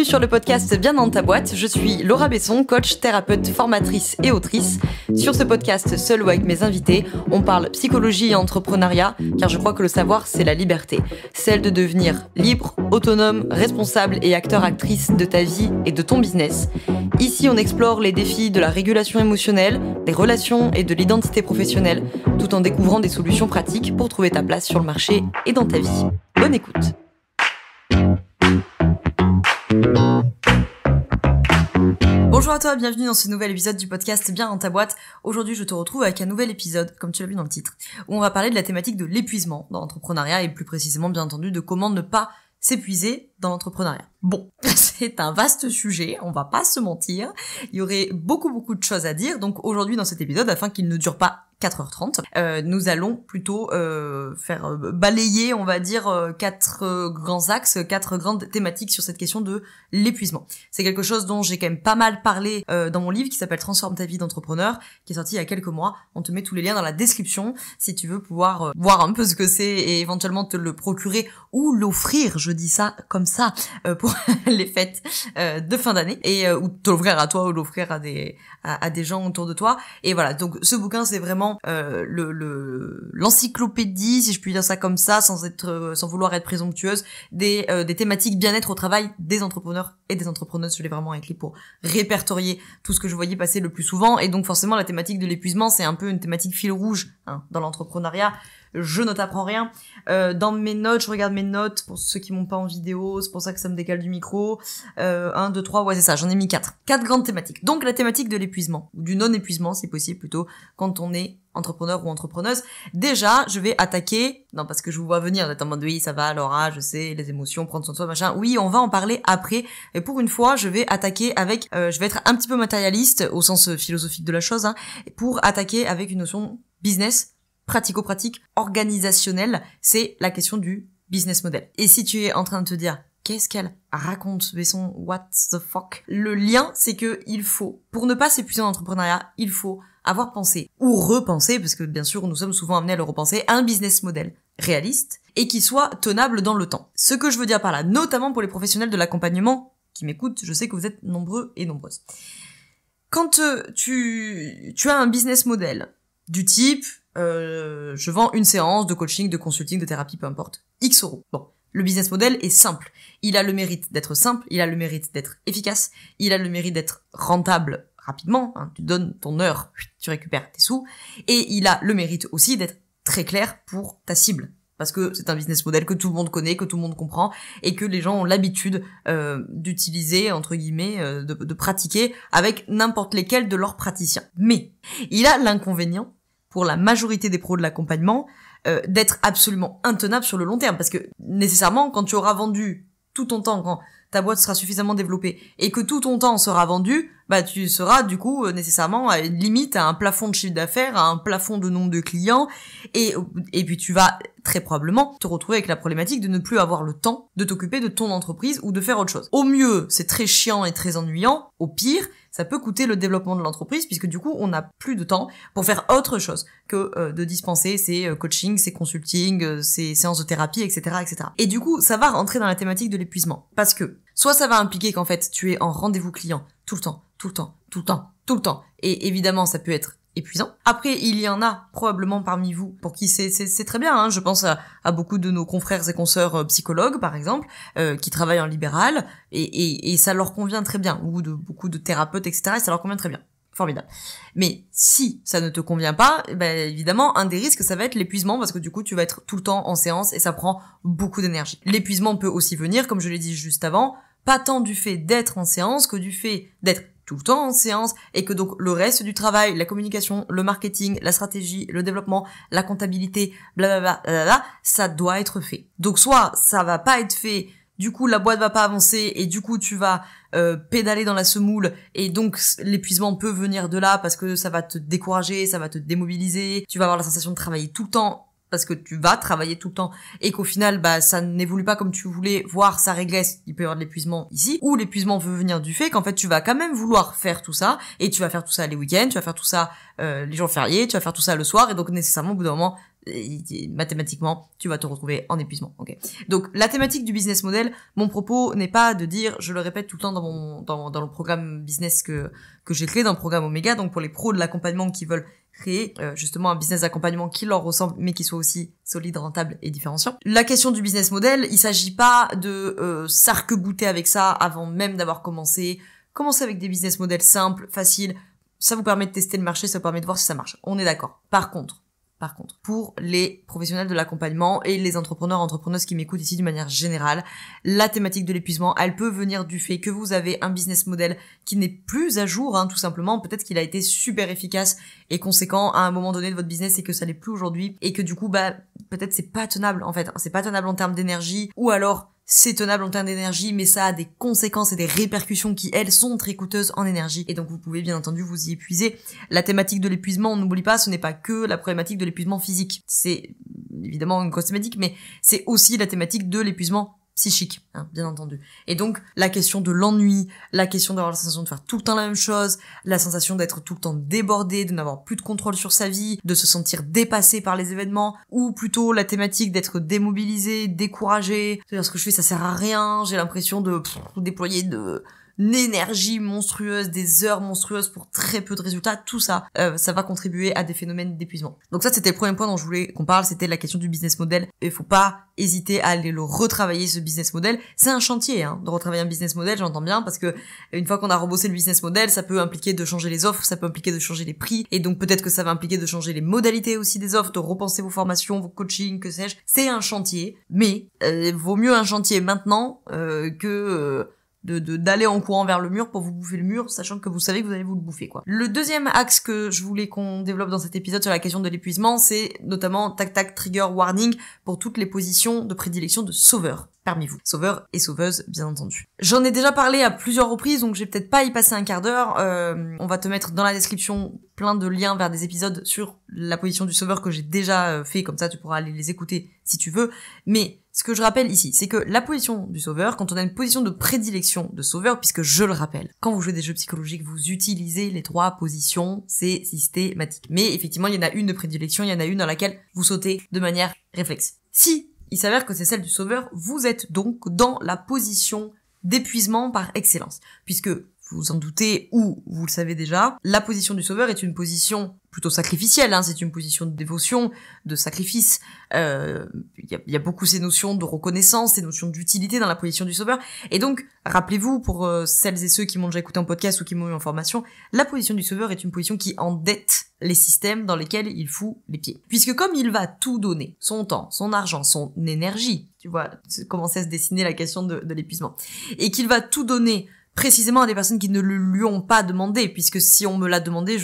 sur le podcast Bien dans ta boîte, je suis Laura Besson, coach, thérapeute, formatrice et autrice. Sur ce podcast, seul ou avec mes invités, on parle psychologie et entrepreneuriat, car je crois que le savoir, c'est la liberté. Celle de devenir libre, autonome, responsable et acteur-actrice de ta vie et de ton business. Ici, on explore les défis de la régulation émotionnelle, des relations et de l'identité professionnelle, tout en découvrant des solutions pratiques pour trouver ta place sur le marché et dans ta vie. Bonne écoute. Bonjour à toi, bienvenue dans ce nouvel épisode du podcast Bien dans ta boîte. Aujourd'hui, je te retrouve avec un nouvel épisode, comme tu l'as vu dans le titre, où on va parler de la thématique de l'épuisement dans l'entrepreneuriat et plus précisément, bien entendu, de comment ne pas s'épuiser dans l'entrepreneuriat. Bon, c'est un vaste sujet, on va pas se mentir. Il y aurait beaucoup de choses à dire. Donc aujourd'hui, dans cet épisode, afin qu'il ne dure pas 4h30, nous allons plutôt faire balayer, on va dire, 4 grands axes, 4 grandes thématiques sur cette question de l'épuisement. C'est quelque chose dont j'ai quand même pas mal parlé dans mon livre qui s'appelle Transforme ta vie d'entrepreneur, qui est sorti il y a quelques mois. On te met tous les liens dans la description si tu veux pouvoir voir un peu ce que c'est et éventuellement te le procurer ou l'offrir, je dis ça comme ça, pour les fêtes de fin d'année, et ou te l'offrir à toi ou l'offrir à des gens autour de toi. Et voilà, donc ce bouquin, c'est vraiment l'encyclopédie, si je puis dire ça comme ça, sans vouloir être présomptueuse, des thématiques bien-être au travail des entrepreneurs et des entrepreneuses. Je l'ai vraiment écrit pour répertorier tout ce que je voyais passer le plus souvent. Et donc forcément, la thématique de l'épuisement, c'est un peu une thématique fil rouge dans l'entrepreneuriat. Je ne t'apprends rien. Dans mes notes, je regarde mes notes pour ceux qui m'ont pas en vidéo, c'est pour ça que ça me décale du micro. 1, 2, 3, ouais c'est ça, j'en ai mis 4. 4 grandes thématiques. Donc la thématique de l'épuisement, ou du non-épuisement si possible plutôt, quand on est entrepreneur ou entrepreneuse. Déjà, je vais attaquer, non parce que je vous vois venir, d'être en mode oui ça va Laura, je sais, les émotions, prendre soin de soi, machin. Oui, on va en parler après. Et pour une fois, je vais attaquer avec, je vais être un petit peu matérialiste au sens philosophique de la chose, pour attaquer avec une notion business, pratico-pratique, organisationnelle, c'est la question du business model. Et si tu es en train de te dire, qu'est-ce qu'elle raconte, Besson, what the fuck? Le lien, c'est que il faut, pour ne pas s'épuiser dans l'entrepreneuriat, il faut avoir pensé, ou repensé, parce que bien sûr, nous sommes souvent amenés à le repenser, un business model réaliste, et qui soit tenable dans le temps. Ce que je veux dire par là, notamment pour les professionnels de l'accompagnement qui m'écoutent, je sais que vous êtes nombreux et nombreuses. Quand tu as un business model du type, je vends une séance de coaching, de consulting, de thérapie, peu importe, X euros. Bon, le business model est simple. Il a le mérite d'être simple, il a le mérite d'être efficace, il a le mérite d'être rentable rapidement, tu donnes ton heure, tu récupères tes sous, et il a le mérite aussi d'être très clair pour ta cible. Parce que c'est un business model que tout le monde connaît, que tout le monde comprend, et que les gens ont l'habitude d'utiliser, entre guillemets, de pratiquer avec n'importe lesquels de leurs praticiens. Mais il a l'inconvénient, pour la majorité des pros de l'accompagnement, d'être absolument intenable sur le long terme. Parce que, nécessairement, quand tu auras vendu tout ton temps, quand ta boîte sera suffisamment développée, et que tout ton temps sera vendu, tu seras, du coup, nécessairement à une limite, à un plafond de chiffre d'affaires, à un plafond de nombre de clients, et puis tu vas très probablement te retrouver avec la problématique de ne plus avoir le temps de t'occuper de ton entreprise ou de faire autre chose. Au mieux, c'est très chiant et très ennuyant. Au pire, ça peut coûter le développement de l'entreprise puisque du coup, on n'a plus de temps pour faire autre chose que de dispenser ses coachings, ses consultings, ses séances de thérapie, etc., etc. Et du coup, ça va rentrer dans la thématique de l'épuisement. Parce que, soit ça va impliquer qu'en fait, tu es en rendez-vous client tout le temps. Et évidemment, ça peut être épuisant. Après, il y en a probablement parmi vous pour qui c'est très bien. Je pense à beaucoup de nos confrères et consoeurs psychologues, par exemple, qui travaillent en libéral, et ça leur convient très bien. Ou de beaucoup de thérapeutes, etc. Et ça leur convient très bien. Formidable. Mais si ça ne te convient pas, évidemment, un des risques, ça va être l'épuisement, parce que du coup, tu vas être tout le temps en séance et ça prend beaucoup d'énergie. L'épuisement peut aussi venir, comme je l'ai dit juste avant, pas tant du fait d'être en séance que du fait d'être tout le temps en séance, et que donc le reste du travail, la communication, le marketing, la stratégie, le développement, la comptabilité, blablabla, ça doit être fait. Donc soit ça va pas être fait, du coup la boîte va pas avancer, et du coup tu vas pédaler dans la semoule, et donc l'épuisement peut venir de là parce que ça va te décourager, ça va te démobiliser, tu vas avoir la sensation de travailler tout le temps parce que tu vas travailler tout le temps et qu'au final ça n'évolue pas comme tu voulais, voire ça régresse, il peut y avoir de l'épuisement ici, ou l'épuisement peut venir du fait qu'en fait tu vas quand même vouloir faire tout ça, et tu vas faire tout ça les week-ends, tu vas faire tout ça les jours fériés, tu vas faire tout ça le soir, et donc nécessairement au bout d'un moment mathématiquement, tu vas te retrouver en épuisement. Ok. Donc la thématique du business model, mon propos n'est pas de dire, je le répète tout le temps dans le programme business que j'ai créé, dans le programme Omega, donc pour les pros de l'accompagnement qui veulent créer justement un business d'accompagnement qui leur ressemble mais qui soit aussi solide, rentable et différenciant. La question du business model, il s'agit pas de s'arc-bouter avec ça avant même d'avoir commencé. Commencez avec des business models simples, faciles, ça vous permet de tester le marché, ça vous permet de voir si ça marche. On est d'accord. Par contre, pour les professionnels de l'accompagnement et les entrepreneuses qui m'écoutent ici d'une manière générale, la thématique de l'épuisement, elle peut venir du fait que vous avez un business model qui n'est plus à jour, tout simplement. Peut-être qu'il a été super efficace et conséquent à un moment donné de votre business et que ça l'est plus aujourd'hui et que du coup, peut-être c'est pas tenable, en fait. C'est pas tenable en termes d'énergie, ou alors c'est tenable en termes d'énergie, mais ça a des conséquences et des répercussions qui, elles, sont très coûteuses en énergie. Et donc, vous pouvez, bien entendu, vous y épuiser. La thématique de l'épuisement, on n'oublie pas, ce n'est pas que la problématique de l'épuisement physique. C'est évidemment une cause thématique, mais c'est aussi la thématique de l'épuisement psychique, bien entendu. Et donc, la question de l'ennui, la question d'avoir la sensation de faire tout le temps la même chose, la sensation d'être tout le temps débordé, de n'avoir plus de contrôle sur sa vie, de se sentir dépassé par les événements, ou plutôt la thématique d'être démobilisé, découragé, c'est-à-dire ce que je fais ça sert à rien, j'ai l'impression de déployer une énergie monstrueuse, des heures monstrueuses pour très peu de résultats, tout ça, ça va contribuer à des phénomènes d'épuisement. Donc ça, c'était le premier point dont je voulais qu'on parle, c'était la question du business model. Et faut pas hésiter à aller le retravailler, ce business model. C'est un chantier, de retravailler un business model, j'entends bien, parce que une fois qu'on a rebossé le business model, ça peut impliquer de changer les offres, ça peut impliquer de changer les prix, et donc peut-être que ça va impliquer de changer les modalités aussi des offres, de repenser vos formations, vos coachings, que sais-je. C'est un chantier, mais vaut mieux un chantier maintenant que d'aller en courant vers le mur pour vous bouffer le mur, sachant que vous savez que vous allez vous le bouffer, quoi. Le deuxième axe que je voulais qu'on développe dans cet épisode sur la question de l'épuisement, c'est notamment trigger warning pour toutes les positions de prédilection de sauveurs parmi vous. Sauveurs et sauveuses, bien entendu. J'en ai déjà parlé à plusieurs reprises, donc je vais peut-être pas y passer un quart d'heure. On va te mettre dans la description plein de liens vers des épisodes sur la position du sauveur que j'ai déjà fait, comme ça tu pourras aller les écouter si tu veux. Mais ce que je rappelle ici, c'est que la position du sauveur, quand on a une position de prédilection de sauveur, puisque je le rappelle, quand vous jouez des jeux psychologiques, vous utilisez les 3 positions, c'est systématique. Mais effectivement, il y en a une de prédilection, il y en a une dans laquelle vous sautez de manière réflexe. Si il s'avère que c'est celle du sauveur, vous êtes donc dans la position d'épuisement par excellence, puisque vous vous en doutez ou vous le savez déjà, la position du sauveur est une position plutôt sacrificielle, c'est une position de dévotion, de sacrifice. Il y a beaucoup ces notions de reconnaissance, ces notions d'utilité dans la position du sauveur. Et donc, rappelez-vous, pour celles et ceux qui m'ont déjà écouté en podcast ou qui m'ont eu en formation, la position du sauveur est une position qui endette les systèmes dans lesquels il fout les pieds. Puisque comme il va tout donner, son temps, son argent, son énergie, tu vois, commencer à se dessiner la question de l'épuisement, et qu'il va tout donner précisément à des personnes qui ne le lui ont pas demandé, puisque si on me l'a demandé,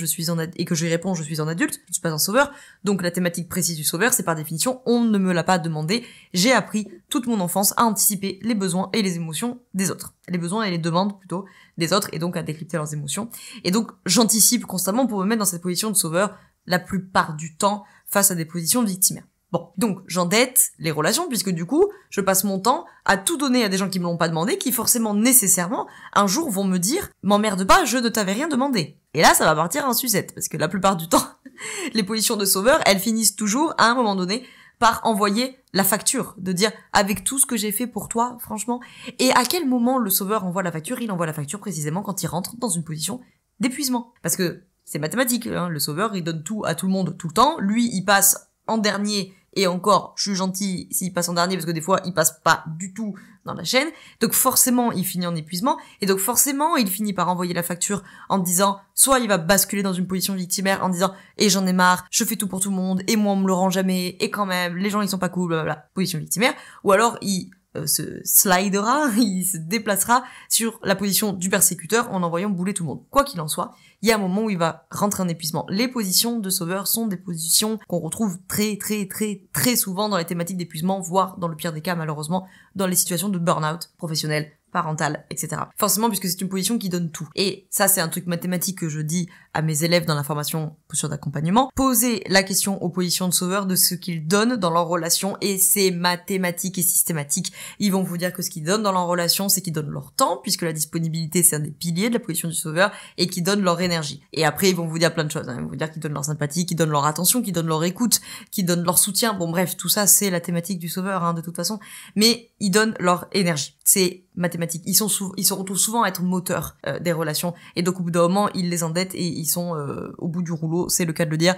et que je lui réponds, je suis en adulte, je ne suis pas un sauveur. Donc la thématique précise du sauveur, c'est par définition, on ne me l'a pas demandé. J'ai appris toute mon enfance à anticiper les besoins et les émotions des autres. Les besoins et les demandes plutôt des autres, et donc à décrypter leurs émotions. Et donc j'anticipe constamment pour me mettre dans cette position de sauveur la plupart du temps face à des positions de victimaires. Bon, donc j'endette les relations puisque du coup, je passe mon temps à tout donner à des gens qui me l'ont pas demandé, qui forcément, nécessairement, un jour vont me dire « M'emmerde pas, je ne t'avais rien demandé ». Et là, ça va partir en sucette, parce que la plupart du temps, les positions de sauveur, elles finissent toujours, à un moment donné, par envoyer la facture, de dire « Avec tout ce que j'ai fait pour toi, franchement ». Et à quel moment le sauveur envoie la facture? Il envoie la facture précisément quand il rentre dans une position d'épuisement. Parce que c'est mathématique, le sauveur, il donne tout à tout le monde tout le temps, lui, il passe en dernier. Et encore, je suis gentil s'il passe en dernier parce que des fois, il passe pas du tout dans la chaîne. Donc forcément, il finit en épuisement. Et donc forcément, il finit par envoyer la facture en disant, soit il va basculer dans une position victimaire en disant, et j'en ai marre, je fais tout pour tout le monde, et moi on me le rend jamais, et quand même, les gens ils sont pas cool, blablabla, position victimaire. Ou alors, il se slidera, il se déplacera sur la position du persécuteur en envoyant bouler tout le monde. Quoi qu'il en soit, il y a un moment où il va rentrer en épuisement. Les positions de sauveur sont des positions qu'on retrouve très très très très souvent dans les thématiques d'épuisement, voire dans le pire des cas malheureusement dans les situations de burn-out professionnel, parental, etc. Forcément puisque c'est une position qui donne tout. Et ça c'est un truc mathématique que je dis à mes élèves dans la formation posture d'accompagnement, posez la question aux positions de sauveur de ce qu'ils donnent dans leur relation, et c'est mathématique et systématique. Ils vont vous dire que ce qu'ils donnent dans leur relation, c'est qu'ils donnent leur temps, puisque la disponibilité c'est un des piliers de la position du sauveur, et qu'ils donnent leur énergie. Et après ils vont vous dire plein de choses, hein. Ils vont vous dire qu'ils donnent leur sympathie, qu'ils donnent leur attention, qu'ils donnent leur écoute, qu'ils donnent leur soutien. Bon bref, tout ça c'est la thématique du sauveur, hein, de toute façon. Mais ils donnent leur énergie. C'est mathématique. Ils se retrouvent souvent à être moteurs des relations, et donc au bout d'un moment ils les endettent et ils sont au bout du rouleau, c'est le cas de le dire,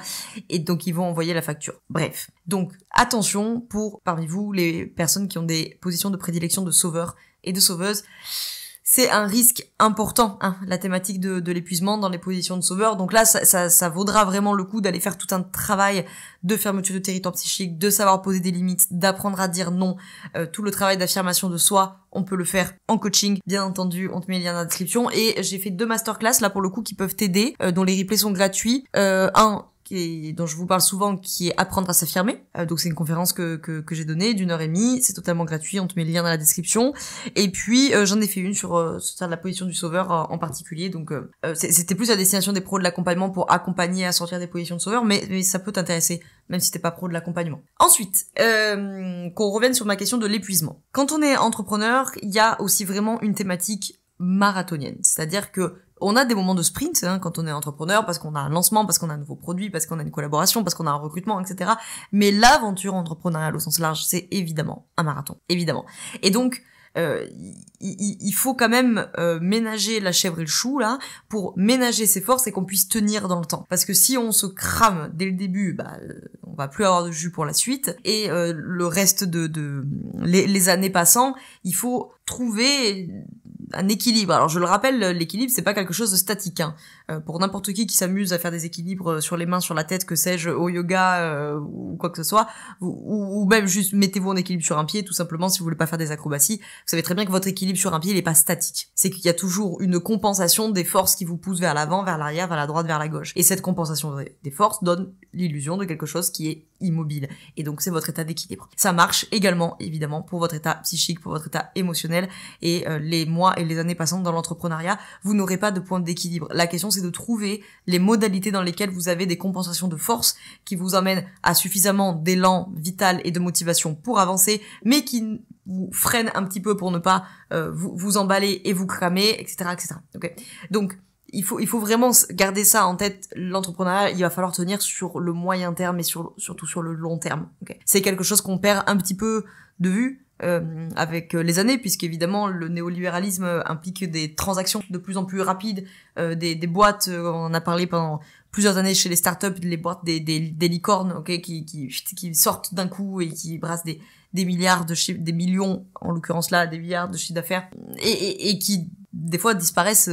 et donc ils vont envoyer la facture. Bref, donc attention pour parmi vous les personnes qui ont des positions de prédilection de sauveurs et de sauveuses. C'est un risque important, hein, la thématique de l'épuisement dans les positions de sauveur. Donc là, ça vaudra vraiment le coup d'aller faire tout un travail de fermeture de territoire psychique, de savoir poser des limites, d'apprendre à dire non. Tout le travail d'affirmation de soi, on peut le faire en coaching, bien entendu, on te met le lien dans la description. Et j'ai fait 2 masterclass, là, pour le coup, qui peuvent t'aider, dont les replays sont gratuits. Dont je vous parle souvent, qui est apprendre à s'affirmer. Donc c'est une conférence que j'ai donnée d'1h30, c'est totalement gratuit, on te met le lien dans la description. Et puis j'en ai fait une sur la position du sauveur en particulier. Donc c'était plus à destination des pros de l'accompagnement pour accompagner à sortir des positions de sauveur, mais ça peut t'intéresser, même si t'es pas pro de l'accompagnement. Ensuite, qu'on revienne sur ma question de l'épuisement. Quand on est entrepreneur, il y a aussi vraiment une thématique marathonienne, c'est-à-dire que on a des moments de sprint, hein, quand on est entrepreneur, parce qu'on a un lancement, parce qu'on a un nouveau produit, parce qu'on a une collaboration, parce qu'on a un recrutement, etc. Mais l'aventure entrepreneuriale au sens large, c'est évidemment un marathon, évidemment. Et donc, il faut quand même ménager la chèvre et le chou, là, pour ménager ses forces et qu'on puisse tenir dans le temps. Parce que si on se crame dès le début, on va plus avoir de jus pour la suite. Et le reste les années passant, il faut trouver un équilibre. Alors je le rappelle, l'équilibre c'est pas quelque chose de statique, hein. Pour n'importe qui s'amuse à faire des équilibres sur les mains, sur la tête, que sais-je, au yoga ou quoi que ce soit, ou même juste mettez-vous en équilibre sur un pied, tout simplement, si vous voulez pas faire des acrobaties. Vous savez très bien que votre équilibre sur un pied il est pas statique. C'est qu'il y a toujours une compensation des forces qui vous poussent vers l'avant, vers l'arrière, vers la droite, vers la gauche. Et cette compensation des forces donne l'illusion de quelque chose qui est immobile. Et donc c'est votre état d'équilibre. Ça marche également, évidemment, pour votre état psychique, pour votre état émotionnel, et les mois et les années passantes dans l'entrepreneuriat, vous n'aurez pas de point d'équilibre. La question c'est de trouver les modalités dans lesquelles vous avez des compensations de force qui vous emmènent à suffisamment d'élan vital et de motivation pour avancer, mais qui vous freinent un petit peu pour ne pas vous emballer et vous cramer, etc., etc. Okay. Donc il faut vraiment garder ça en tête. L'entrepreneuriat, il va falloir tenir sur le moyen terme et surtout sur le long terme. Okay. C'est quelque chose qu'on perd un petit peu de vue avec les années, puisqu'évidemment le néolibéralisme implique des transactions de plus en plus rapides, des boîtes, on en a parlé pendant plusieurs années chez les startups, les boîtes des licornes, okay, qui sortent d'un coup et qui brassent des milliards de chiffres, des millions en l'occurrence là, des milliards de chiffres d'affaires, et qui des fois disparaissent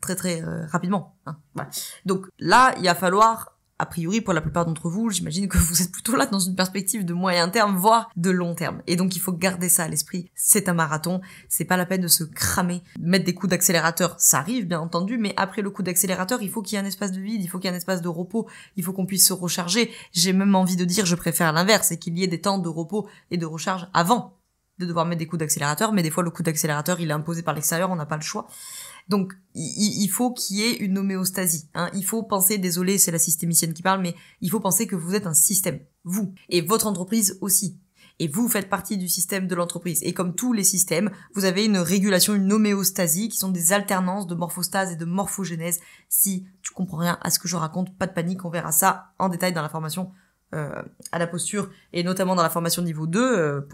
très très rapidement, hein. Voilà. Donc là, il va falloir, a priori, pour la plupart d'entre vous, j'imagine que vous êtes plutôt là dans une perspective de moyen terme, voire de long terme. Et donc, il faut garder ça à l'esprit. C'est un marathon. C'est pas la peine de se cramer. Mettre des coups d'accélérateur, ça arrive, bien entendu, mais après le coup d'accélérateur, il faut qu'il y ait un espace de vide, il faut qu'il y ait un espace de repos, il faut qu'on puisse se recharger. J'ai même envie de dire, je préfère l'inverse, c'est qu'il y ait des temps de repos et de recharge avant de devoir mettre des coups d'accélérateur, mais des fois, le coup d'accélérateur, il est imposé par l'extérieur, on n'a pas le choix. Donc, il faut qu'il y ait une homéostasie, hein. Il faut penser, désolé, c'est la systémicienne qui parle, mais il faut penser que vous êtes un système. Vous. Et votre entreprise aussi. Et vous faites partie du système de l'entreprise. Et comme tous les systèmes, vous avez une régulation, une homéostasie, qui sont des alternances de morphostase et de morphogénèse. Si tu comprends rien à ce que je raconte, pas de panique, on verra ça en détail dans la formation à la posture, et notamment dans la formation niveau 2,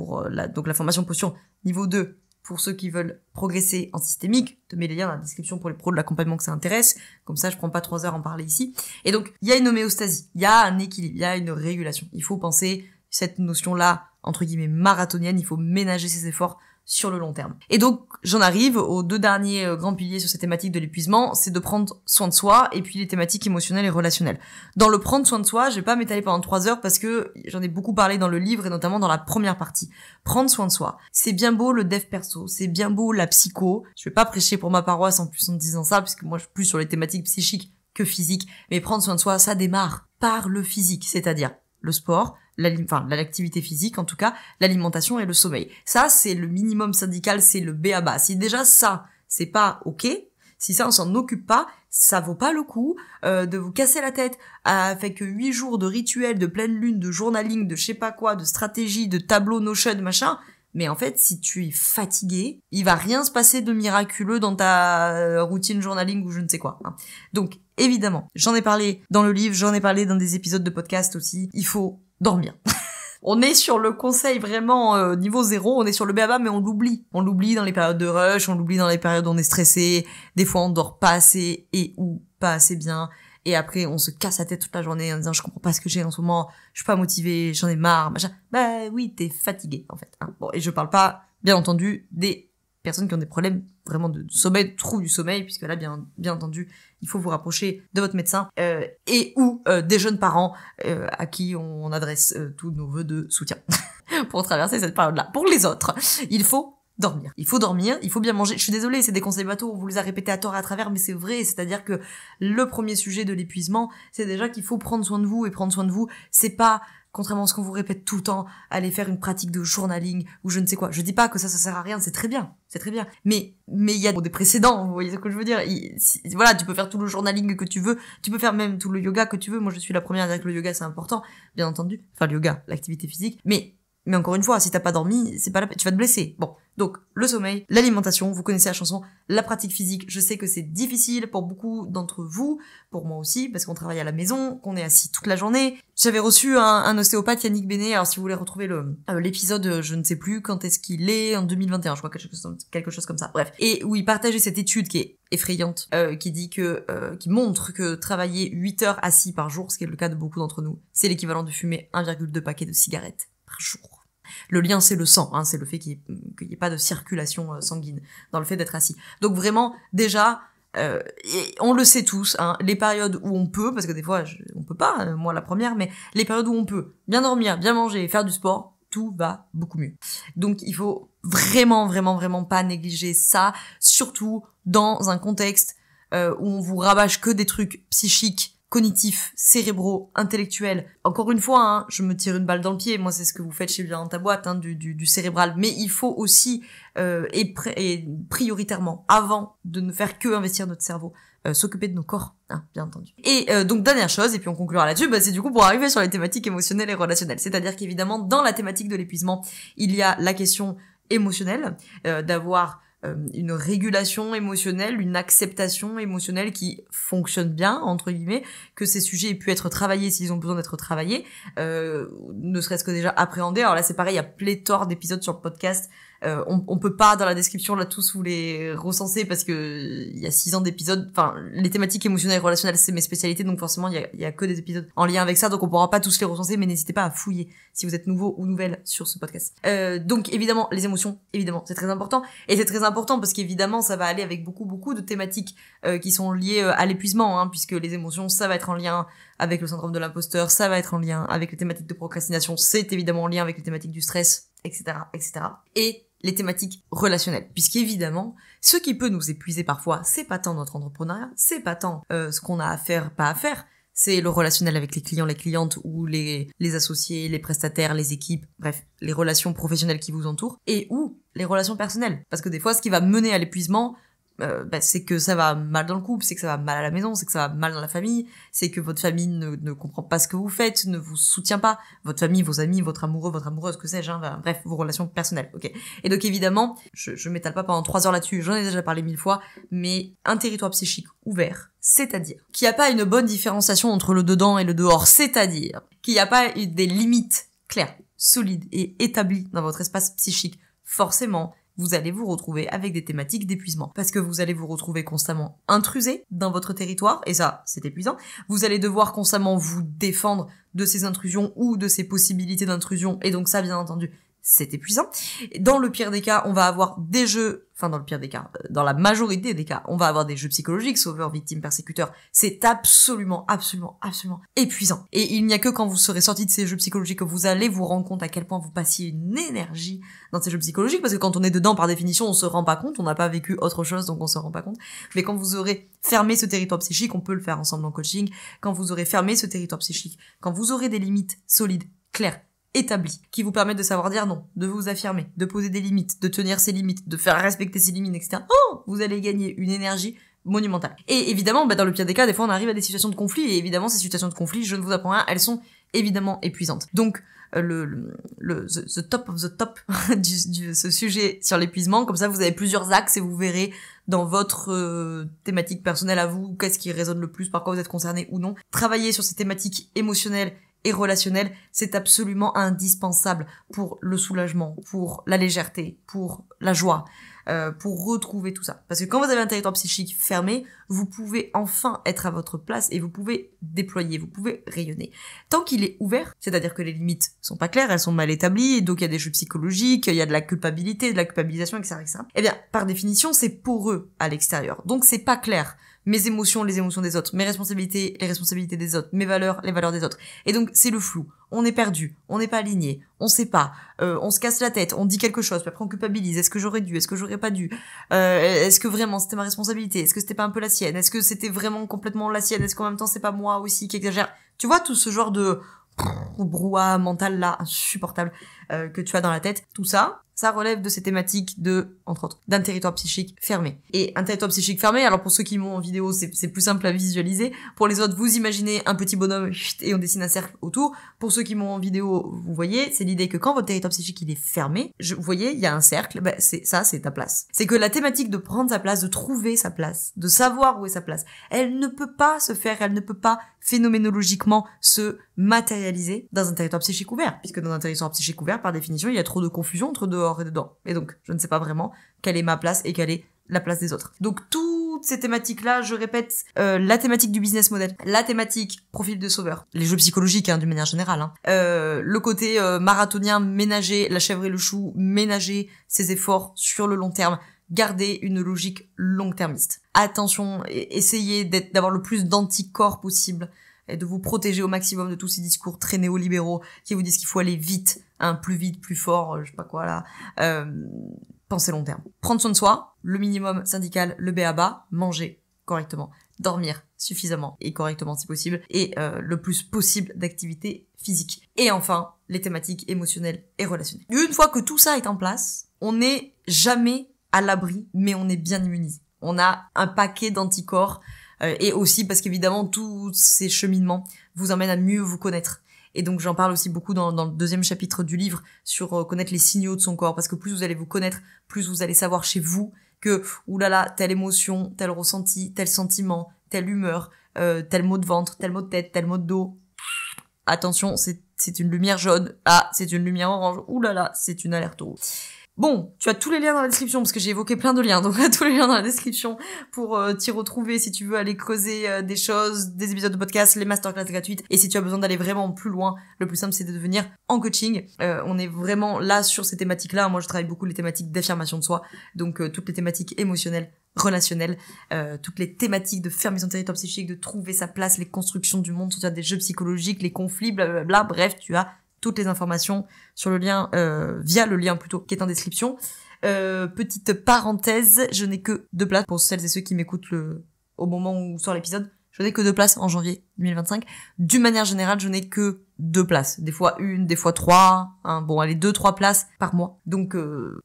donc la formation posture niveau 2, pour ceux qui veulent progresser en systémique. Je te mets les liens dans la description pour les pros de l'accompagnement que ça intéresse. Comme ça, je prends pas 3 heures à en parler ici. Et donc, il y a une homéostasie, il y a un équilibre, il y a une régulation. Il faut penser cette notion-là, entre guillemets, marathonienne. Il faut ménager ses efforts sur le long terme. Et donc, j'en arrive aux 2 derniers grands piliers sur cette thématique de l'épuisement, c'est de prendre soin de soi, et puis les thématiques émotionnelles et relationnelles. Dans le prendre soin de soi, je vais pas m'étaler pendant 3 heures parce que j'en ai beaucoup parlé dans le livre et notamment dans la première partie. Prendre soin de soi. C'est bien beau le dev perso, c'est bien beau la psycho. Je vais pas prêcher pour ma paroisse en plus en disant ça, puisque moi je suis plus sur les thématiques psychiques que physiques, mais prendre soin de soi, ça démarre par le physique, c'est-à-dire le sport, l'activité physique en tout cas, l'alimentation et le sommeil. Ça, c'est le minimum syndical, c'est le b.a.-ba. Si déjà ça, c'est pas ok, si ça on s'en occupe pas, ça vaut pas le coup de vous casser la tête avec 8 jours de rituels, de pleine lune, de journaling, de je sais pas quoi, de stratégie, de tableau Notion, machin. Mais en fait, si tu es fatigué, il va rien se passer de miraculeux dans ta routine journaling ou je ne sais quoi. Hein. Donc, évidemment, j'en ai parlé dans le livre, j'en ai parlé dans des épisodes de podcast aussi, il faut dormir. On est sur le conseil vraiment niveau 0, on est sur le béaba, mais on l'oublie. On l'oublie dans les périodes de rush, on l'oublie dans les périodes où on est stressé, des fois on dort pas assez et ou pas assez bien. Et après, on se casse la tête toute la journée en disant je comprends pas ce que j'ai en ce moment, je suis pas motivée, j'en ai marre, machin. Bah oui, t'es fatigué en fait. Hein. Bon, et je parle pas, bien entendu, des personnes qui ont des problèmes vraiment de sommeil, de troubles du sommeil, puisque là, bien entendu, il faut vous rapprocher de votre médecin et ou des jeunes parents à qui on adresse tous nos vœux de soutien pour traverser cette période-là. Pour les autres, il faut dormir. Il faut dormir, il faut bien manger. Je suis désolée, c'est des conseils bateaux, on vous les a répétés à tort et à travers, mais c'est vrai. C'est-à-dire que le premier sujet de l'épuisement, c'est déjà qu'il faut prendre soin de vous. Et prendre soin de vous, c'est pas, contrairement à ce qu'on vous répète tout le temps, aller faire une pratique de journaling ou je ne sais quoi. Je dis pas que ça sert à rien, c'est très bien. C'est très bien. Mais il y a des précédents, vous voyez ce que je veux dire. Voilà, tu peux faire tout le journaling que tu veux, tu peux faire même tout le yoga que tu veux. Moi, je suis la première à dire que le yoga, c'est important, bien entendu. Enfin, le yoga, l'activité physique. Mais encore une fois, si t'as pas dormi, c'est pas la peine, tu vas te blesser. Bon. Donc, le sommeil, l'alimentation, vous connaissez la chanson, la pratique physique, je sais que c'est difficile pour beaucoup d'entre vous, pour moi aussi, parce qu'on travaille à la maison, qu'on est assis toute la journée. J'avais reçu un ostéopathe, Yannick Bénet, alors si vous voulez retrouver l'épisode, je ne sais plus quand est-ce qu'il est, en 2021, je crois, quelque chose comme ça, bref. Et où il partageait cette étude qui est effrayante, qui dit qui montre que travailler 8 heures assis par jour, ce qui est le cas de beaucoup d'entre nous, c'est l'équivalent de fumer 1,2 paquet de cigarettes par jour. Le lien, c'est le sang, hein, c'est le fait qu'il y ait pas de circulation sanguine dans le fait d'être assis. Donc vraiment, déjà, et on le sait tous, hein, les périodes où on peut, parce que des fois, on peut pas, moi la première, mais les périodes où on peut bien dormir, bien manger, faire du sport, tout va beaucoup mieux. Donc il faut vraiment pas négliger ça, surtout dans un contexte où on vous rabâche que des trucs psychiques, cognitifs, cérébraux, intellectuels. Encore une fois, hein, je me tire une balle dans le pied. Moi, c'est ce que vous faites chez Bien dans ta boîte, hein, du cérébral. Mais il faut aussi, et prioritairement, avant de ne faire que investir notre cerveau, s'occuper de nos corps, hein, bien entendu. Et donc, dernière chose, et puis on conclura là-dessus, c'est du coup pour arriver sur les thématiques émotionnelles et relationnelles. C'est-à-dire qu'évidemment, dans la thématique de l'épuisement, il y a la question émotionnelle, d'avoir une régulation émotionnelle, une acceptation émotionnelle qui fonctionne bien, entre guillemets, que ces sujets aient pu être travaillés s'ils ont besoin d'être travaillés, ne serait-ce que déjà appréhendés. Alors là, c'est pareil, il y a pléthore d'épisodes sur le podcast. On peut pas, dans la description, là, tous vous les recenser parce que il y a 6 ans d'épisodes. Enfin, les thématiques émotionnelles et relationnelles, c'est mes spécialités, donc forcément, il y a que des épisodes en lien avec ça, donc on pourra pas tous les recenser, mais n'hésitez pas à fouiller si vous êtes nouveau ou nouvelle sur ce podcast. Donc, évidemment, les émotions, évidemment, c'est très important. Et c'est très important parce qu'évidemment, ça va aller avec beaucoup de thématiques qui sont liées à l'épuisement, hein, puisque les émotions, ça va être en lien avec le syndrome de l'imposteur, ça va être en lien avec les thématiques de procrastination, c'est évidemment en lien avec les thématiques du stress, etc., etc. Et les thématiques relationnelles, puisqu'évidemment, ce qui peut nous épuiser parfois, c'est pas tant notre entrepreneuriat, c'est pas tant ce qu'on a à faire, pas à faire, c'est le relationnel avec les clients, les clientes ou les associés, les prestataires, les équipes, bref, les relations professionnelles qui vous entourent, et ou les relations personnelles. Parce que des fois, ce qui va mener à l'épuisement, c'est que ça va mal dans le couple, c'est que ça va mal à la maison, c'est que ça va mal dans la famille, c'est que votre famille ne comprend pas ce que vous faites, ne vous soutient pas, votre famille, vos amis, votre amoureux, votre amoureuse, que sais-je, hein, bref, vos relations personnelles, ok. Et donc évidemment, je m'étale pas pendant 3 heures là-dessus, j'en ai déjà parlé 1000 fois, mais un territoire psychique ouvert, c'est-à-dire qu'il n'y a pas une bonne différenciation entre le dedans et le dehors, c'est-à-dire qu'il n'y a pas des limites claires, solides et établies dans votre espace psychique, forcément, vous allez vous retrouver avec des thématiques d'épuisement. Parce que vous allez vous retrouver constamment intrusé dans votre territoire, et ça, c'est épuisant. Vous allez devoir constamment vous défendre de ces intrusions ou de ces possibilités d'intrusion, et donc ça, bien entendu, c'est épuisant. Dans le pire des cas, on va avoir des jeux, enfin dans le pire des cas, dans la majorité des cas, on va avoir des jeux psychologiques, sauveur, victime, persécuteur. C'est absolument épuisant. Et il n'y a que quand vous serez sorti de ces jeux psychologiques que vous allez vous rendre compte à quel point vous passiez une énergie dans ces jeux psychologiques, parce que quand on est dedans, par définition, on se rend pas compte, on n'a pas vécu autre chose, donc on se rend pas compte. Mais quand vous aurez fermé ce territoire psychique, on peut le faire ensemble en coaching, quand vous aurez fermé ce territoire psychique, quand vous aurez des limites solides, claires, établis, qui vous permettent de savoir dire non, de vous affirmer, de poser des limites, de tenir ses limites, de faire respecter ses limites, etc. Oh, vous allez gagner une énergie, monumentale. Et évidemment, dans le pire des cas, des fois on arrive à des situations de conflit, et évidemment ces situations de conflit, je ne vous apprends rien, elles sont évidemment épuisantes. Donc the top of the top ce sujet sur l'épuisement, comme ça vous avez plusieurs axes et vous verrez dans votre thématique personnelle à vous, qu'est-ce qui résonne le plus, par quoi vous êtes concerné ou non. Travailler sur ces thématiques émotionnelles et relationnelles, c'est absolument indispensable pour le soulagement, pour la légèreté, pour la joie, pour retrouver tout ça. Parce que quand vous avez un territoire psychique fermé, vous pouvez enfin être à votre place et vous pouvez déployer, vous pouvez rayonner. Tant qu'il est ouvert, c'est-à-dire que les limites sont pas claires, elles sont mal établies, et donc il y a des jeux psychologiques, il y a de la culpabilité, de la culpabilisation, etc. Eh bien, par définition, c'est poreux à l'extérieur. Donc c'est pas clair. Mes émotions, les émotions des autres, mes responsabilités, les responsabilités des autres, mes valeurs, les valeurs des autres. Et donc, c'est le flou. On est perdu, on n'est pas aligné, on sait pas, on se casse la tête, on dit quelque chose, puis après on culpabilise. Est-ce que j'aurais dû, est-ce que j'aurais pas dû, est-ce que vraiment c'était ma responsabilité, est-ce que c'était pas un peu la sienne, est-ce que c'était vraiment complètement la sienne, est-ce qu'en même temps c'est pas moi aussi qui exagère. Tu vois, tout ce genre de brouhaha mental là, insupportable, que tu as dans la tête, tout ça, ça relève de ces thématiques entre autres, d'un territoire psychique fermé. Et un territoire psychique fermé, alors pour ceux qui m'ont en vidéo, c'est plus simple à visualiser. Pour les autres, vous imaginez un petit bonhomme et on dessine un cercle autour. Pour ceux qui m'ont en vidéo, vous voyez, c'est l'idée que quand votre territoire psychique il est fermé, vous voyez, il y a un cercle, c'est ta place. C'est que la thématique de prendre sa place, de trouver sa place, de savoir où est sa place, elle ne peut pas se faire, elle ne peut pas phénoménologiquement se matérialiser dans un territoire psychique ouvert. Puisque dans un territoire psychique ouvert, par définition, il y a trop de confusion entre dehors et dedans. Et donc, je ne sais pas vraiment quelle est ma place et quelle est la place des autres. Donc, toutes ces thématiques-là, je répète, la thématique du business model, la thématique profil de sauveur, les jeux psychologiques, d'une manière générale, le côté marathonien, ménager la chèvre et le chou, ménager ses efforts sur le long terme, garder une logique long-termiste. Attention, essayez d'avoir le plus d'anticorps possible et de vous protéger au maximum de tous ces discours très néolibéraux qui vous disent qu'il faut aller vite, plus vite, plus fort, je sais pas quoi là. Pensez long terme. Prendre soin de soi, le minimum syndical, le b.a.-ba, manger correctement, dormir suffisamment et correctement si possible, et le plus possible d'activité physique. Et enfin, les thématiques émotionnelles et relationnelles. Une fois que tout ça est en place, on n'est jamais à l'abri, mais on est bien immunisé. On a un paquet d'anticorps, et aussi parce qu'évidemment, tous ces cheminements vous emmènent à mieux vous connaître. Et donc j'en parle aussi beaucoup dans le deuxième chapitre du livre sur connaître les signaux de son corps, parce que plus vous allez vous connaître, plus vous allez savoir chez vous que, oulala, telle émotion, tel ressenti, tel sentiment, telle humeur, tel mot de ventre, tel mot de tête, tel mot de dos. Attention, c'est une lumière jaune. Ah, c'est une lumière orange. Oulala, c'est une alerte rouge. Bon, tu as tous les liens dans la description, parce que j'ai évoqué plein de liens, donc tous les liens dans la description pour t'y retrouver si tu veux aller creuser des choses, des épisodes de podcast, les masterclass gratuites, et si tu as besoin d'aller vraiment plus loin, le plus simple c'est de devenir en coaching. On est vraiment là sur ces thématiques-là. Moi je travaille beaucoup les thématiques d'affirmation de soi, donc toutes les thématiques émotionnelles, relationnelles, toutes les thématiques de fermer son territoire psychique, de trouver sa place, les constructions du monde, sortir des jeux psychologiques, les conflits, blablabla, bref, tu as toutes les informations sur le lien, via le lien plutôt, qui est en description. Petite parenthèse, je n'ai que 2 places pour celles et ceux qui m'écoutent au moment où sort l'épisode. Je n'ai que 2 places en janvier 2025. D'une manière générale, je n'ai que 2 places. Des fois 1, des fois 3. Bon, allez, 2-3 places par mois. Donc,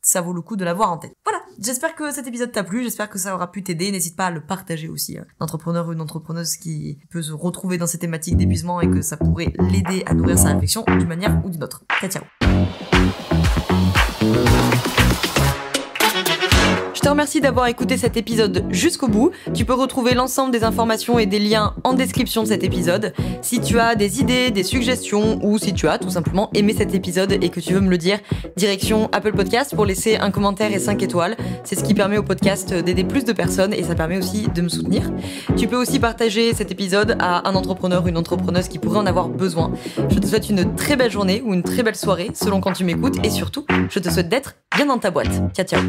ça vaut le coup de l'avoir en tête. Voilà. J'espère que cet épisode t'a plu. J'espère que ça aura pu t'aider. N'hésite pas à le partager aussi. Un entrepreneur ou une entrepreneuse qui peut se retrouver dans ces thématiques d'épuisement et que ça pourrait l'aider à nourrir sa réflexion d'une manière ou d'une autre. Ciao. Je te remercie d'avoir écouté cet épisode jusqu'au bout. Tu peux retrouver l'ensemble des informations et des liens en description de cet épisode. Si tu as des idées, des suggestions ou si tu as tout simplement aimé cet épisode et que tu veux me le dire, direction Apple Podcast pour laisser un commentaire et 5 étoiles. C'est ce qui permet au podcast d'aider plus de personnes et ça permet aussi de me soutenir. Tu peux aussi partager cet épisode à un entrepreneur ou une entrepreneuse qui pourrait en avoir besoin. Je te souhaite une très belle journée ou une très belle soirée selon quand tu m'écoutes et surtout, je te souhaite d'être bien dans ta boîte. Ciao, ciao.